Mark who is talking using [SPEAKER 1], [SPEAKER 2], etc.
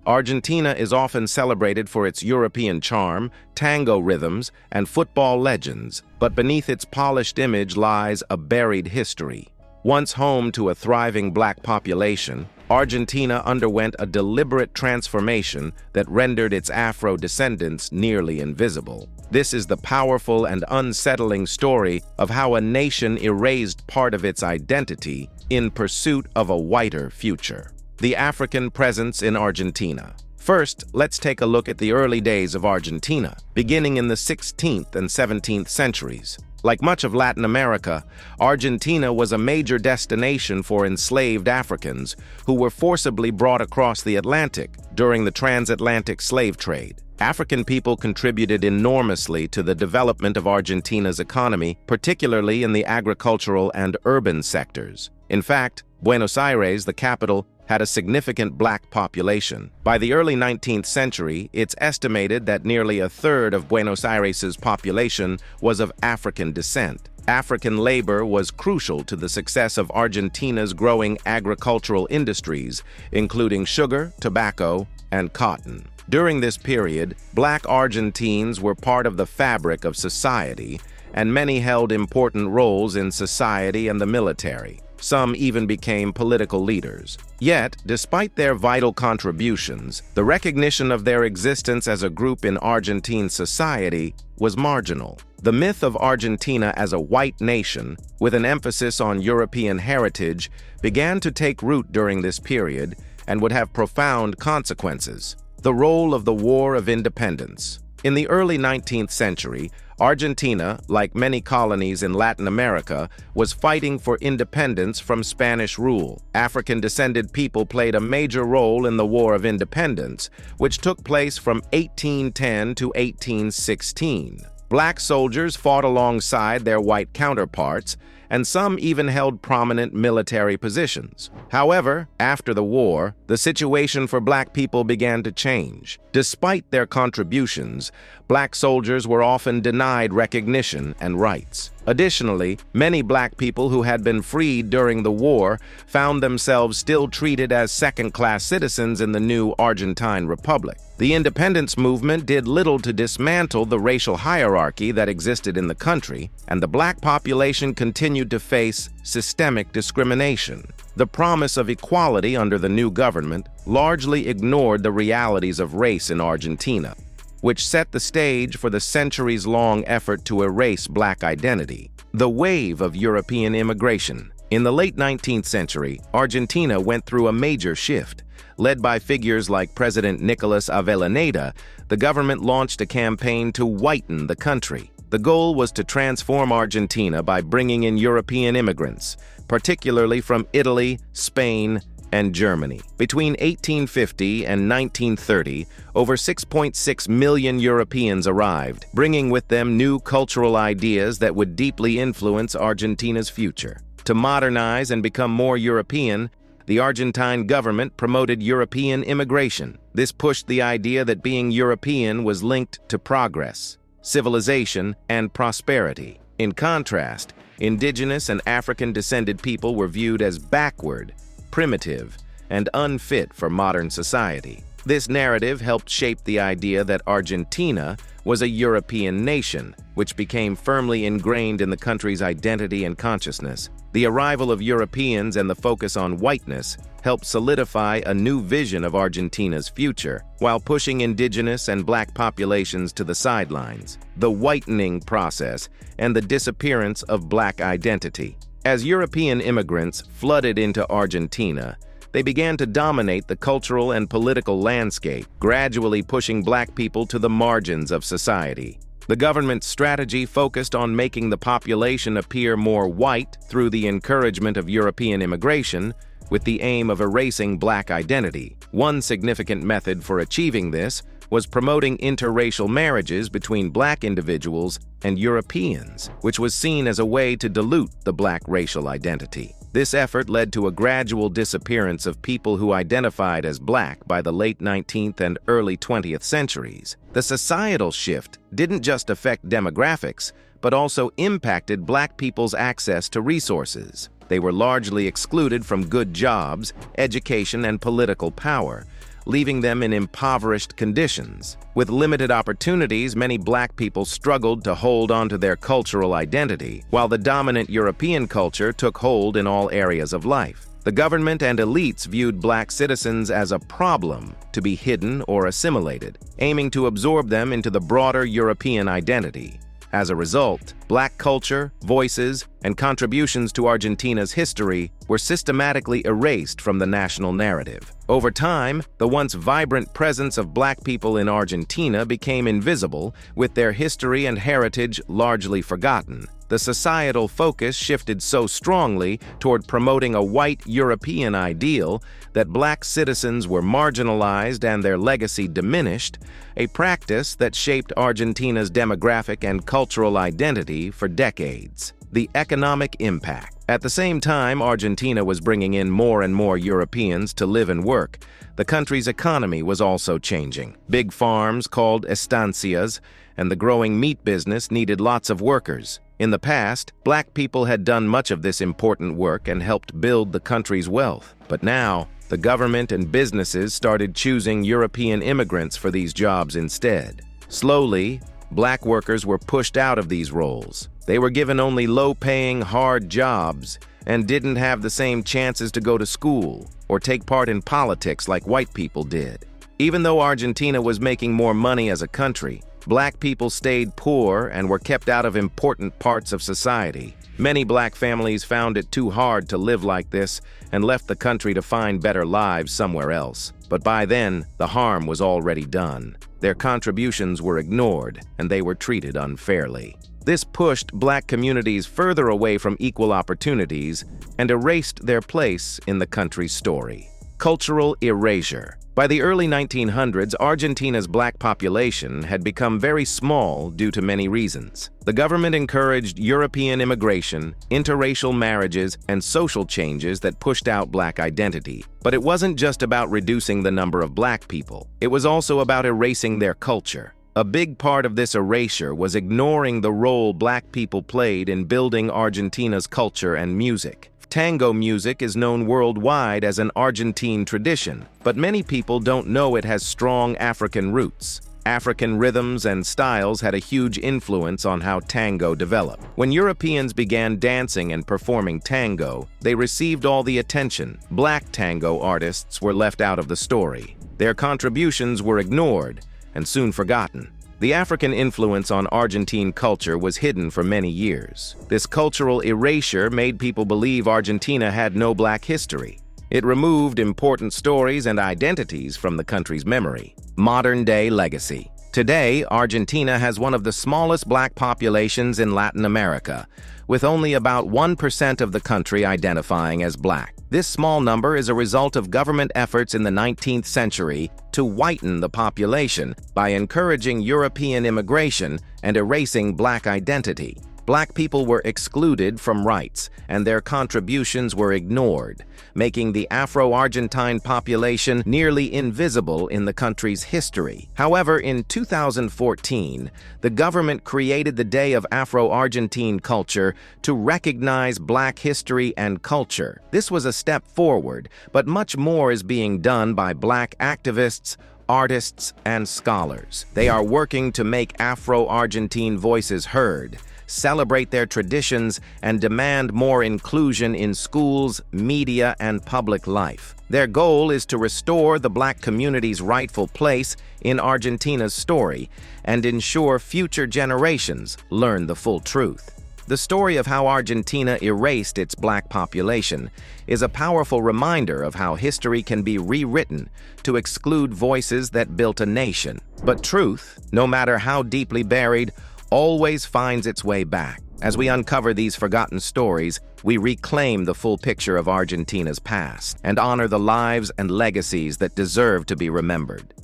[SPEAKER 1] Argentina is often celebrated for its European charm, tango rhythms, and football legends, but beneath its polished image lies a buried history. Once home to a thriving Black population, Argentina underwent a deliberate transformation that rendered its Afro descendants nearly invisible. This is the powerful and unsettling story of how a nation erased part of its identity in pursuit of a whiter future. The African presence in Argentina. First, let's take a look at the early days of Argentina, beginning in the 16th and 17th centuries. Like much of Latin America, Argentina was a major destination for enslaved Africans who were forcibly brought across the Atlantic during the transatlantic slave trade. African people contributed enormously to the development of Argentina's economy, particularly in the agricultural and urban sectors. In fact, Buenos Aires, the capital, had a significant Black population. By the early 19th century, it's estimated that nearly a third of Buenos Aires's population was of African descent. African labor was crucial to the success of Argentina's growing agricultural industries, including sugar, tobacco, and cotton. During this period, Black Argentines were part of the fabric of society, and many held important roles in society and the military. Some even became political leaders. Yet, despite their vital contributions, the recognition of their existence as a group in Argentine society was marginal. The myth of Argentina as a white nation, with an emphasis on European heritage, began to take root during this period and would have profound consequences. The role of the War of Independence. In the early 19th century, Argentina, like many colonies in Latin America, was fighting for independence from Spanish rule. African-descended people played a major role in the War of Independence, which took place from 1810 to 1816. Black soldiers fought alongside their white counterparts, and some even held prominent military positions. However, after the war, the situation for Black people began to change. Despite their contributions, Black soldiers were often denied recognition and rights. Additionally, many Black people who had been freed during the war found themselves still treated as second-class citizens in the new Argentine Republic. The independence movement did little to dismantle the racial hierarchy that existed in the country, and the Black population continued to face systemic discrimination. The promise of equality under the new government largely ignored the realities of race in Argentina, which set the stage for the centuries-long effort to erase Black identity. The wave of European immigration. In the late 19th century, Argentina went through a major shift. Led by figures like President Nicolas Avellaneda, the government launched a campaign to whiten the country. The goal was to transform Argentina by bringing in European immigrants, particularly from Italy, Spain, and Germany. Between 1850 and 1930, over 6.6 million Europeans arrived, bringing with them new cultural ideas that would deeply influence Argentina's future. To modernize and become more European, the Argentine government promoted European immigration. This pushed the idea that being European was linked to progress, civilization, and prosperity. In contrast, indigenous and African-descended people were viewed as backward, primitive, and unfit for modern society. This narrative helped shape the idea that Argentina was a European nation, which became firmly ingrained in the country's identity and consciousness. The arrival of Europeans and the focus on whiteness helped solidify a new vision of Argentina's future, while pushing indigenous and Black populations to the sidelines. The whitening process and the disappearance of Black identity. As European immigrants flooded into Argentina, they began to dominate the cultural and political landscape, gradually pushing Black people to the margins of society. The government's strategy focused on making the population appear more white through the encouragement of European immigration, with the aim of erasing Black identity. One significant method for achieving this was promoting interracial marriages between Black individuals and Europeans, which was seen as a way to dilute the Black racial identity. This effort led to a gradual disappearance of people who identified as Black by the late 19th and early 20th centuries. The societal shift didn't just affect demographics, but also impacted Black people's access to resources. They were largely excluded from good jobs, education, and political power, leaving them in impoverished conditions. With limited opportunities, many Black people struggled to hold onto their cultural identity, while the dominant European culture took hold in all areas of life. The government and elites viewed Black citizens as a problem to be hidden or assimilated, aiming to absorb them into the broader European identity. As a result, Black culture, voices, and contributions to Argentina's history were systematically erased from the national narrative. Over time, the once vibrant presence of Black people in Argentina became invisible, with their history and heritage largely forgotten. The societal focus shifted so strongly toward promoting a white European ideal that Black citizens were marginalized and their legacy diminished, a practice that shaped Argentina's demographic and cultural identity for decades. The economic impact. At the same time Argentina was bringing in more and more Europeans to live and work, the country's economy was also changing. Big farms called estancias and the growing meat business needed lots of workers. In the past, Black people had done much of this important work and helped build the country's wealth. But now, the government and businesses started choosing European immigrants for these jobs instead. Slowly, Black workers were pushed out of these roles. They were given only low-paying, hard jobs and didn't have the same chances to go to school or take part in politics like white people did. Even though Argentina was making more money as a country, Black people stayed poor and were kept out of important parts of society. Many Black families found it too hard to live like this and left the country to find better lives somewhere else. But by then, the harm was already done. Their contributions were ignored, and they were treated unfairly. This pushed Black communities further away from equal opportunities and erased their place in the country's story. Cultural erasure. By the early 1900s, Argentina's Black population had become very small due to many reasons. The government encouraged European immigration, interracial marriages, and social changes that pushed out Black identity. But it wasn't just about reducing the number of Black people. It was also about erasing their culture. A big part of this erasure was ignoring the role Black people played in building Argentina's culture and music. Tango music is known worldwide as an Argentine tradition, but many people don't know it has strong African roots. African rhythms and styles had a huge influence on how tango developed. When Europeans began dancing and performing tango, they received all the attention. Black tango artists were left out of the story. Their contributions were ignored and soon forgotten. The African influence on Argentine culture was hidden for many years. This cultural erasure made people believe Argentina had no Black history. It removed important stories and identities from the country's memory. Modern-day legacy. Today, Argentina has one of the smallest Black populations in Latin America, with only about 1% of the country identifying as Black. This small number is a result of government efforts in the 19th century to whiten the population by encouraging European immigration and erasing Black identity. Black people were excluded from rights, and their contributions were ignored, making the Afro-Argentine population nearly invisible in the country's history. However, in 2014, the government created the Day of Afro-Argentine Culture to recognize Black history and culture. This was a step forward, but much more is being done by Black activists, artists, and scholars. They are working to make Afro-Argentine voices heard, celebrate their traditions, and demand more inclusion in schools, media, and public life. Their goal is to restore the Black community's rightful place in Argentina's story and ensure future generations learn the full truth. The story of how Argentina erased its Black population is a powerful reminder of how history can be rewritten to exclude voices that built a nation. But truth, no matter how deeply buried, always finds its way back. As we uncover these forgotten stories, we reclaim the full picture of Argentina's past and honor the lives and legacies that deserve to be remembered.